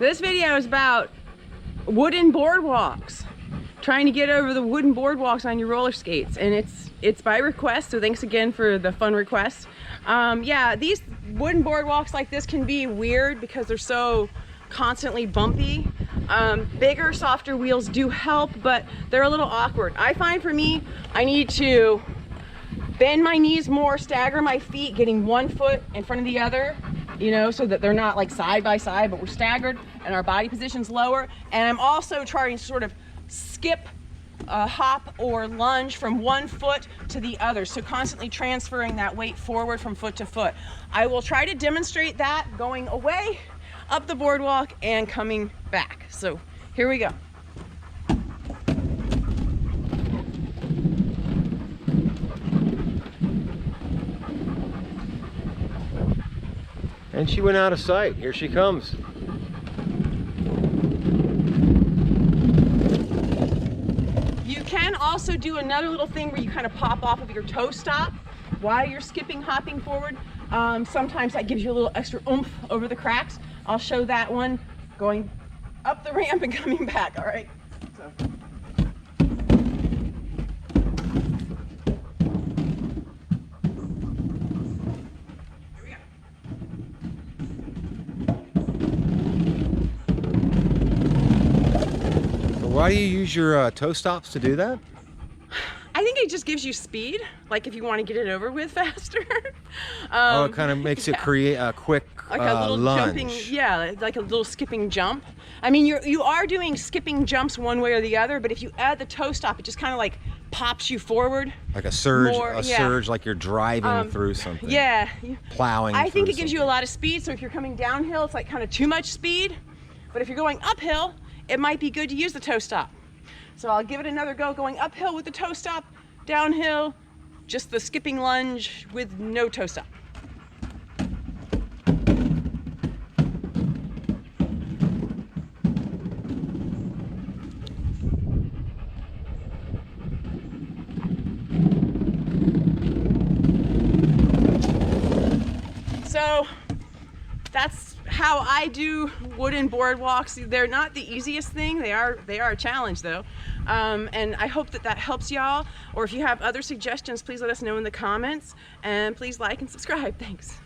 This video is about wooden boardwalks. Trying to get over the wooden boardwalks on your roller skates, and it's by request, so thanks again for the fun request. Yeah, these wooden boardwalks like this can be weird because they're so constantly bumpy. Bigger, softer wheels do help, but they're a little awkward. I find for me, I need to bend my knees more, stagger my feet, getting one foot in front of the other, you know, so that they're not like side by side, but we're staggered and our body position's lower. And I'm also trying to sort of skip, hop or lunge from one foot to the other. So constantly transferring that weight forward from foot to foot. I will try to demonstrate that going away, up the boardwalk and coming back. So here we go. And she went out of sight. Here she comes. You can also do another little thing where you kind of pop off of your toe stop while you're skipping, hopping forward. Sometimes that gives you a little extra oomph over the cracks. I'll show that one going up the ramp and coming back, all right? So. Why do you use your toe stops to do that? I think it just gives you speed, like if you want to get it over with faster. Oh, it kind of makes it create a quick like a little lunge. jumping, yeah, like a little skipping jump. I mean, you are doing skipping jumps one way or the other, but if you add the toe stop, it just kind of like pops you forward. Like a surge, more, surge, like you're driving through something. Yeah. Plowing. I think it gives you a lot of speed, so if you're coming downhill, it's like kind of too much speed. But if you're going uphill, it might be good to use the toe stop. So I'll give it another go going uphill with the toe stop, downhill, just the skipping lunge with no toe stop. So that's how I do wooden boardwalks. They're not the easiest thing. They are a challenge though. And I hope that helps y'all. Or if you have other suggestions, please let us know in the comments. And please like and subscribe. Thanks.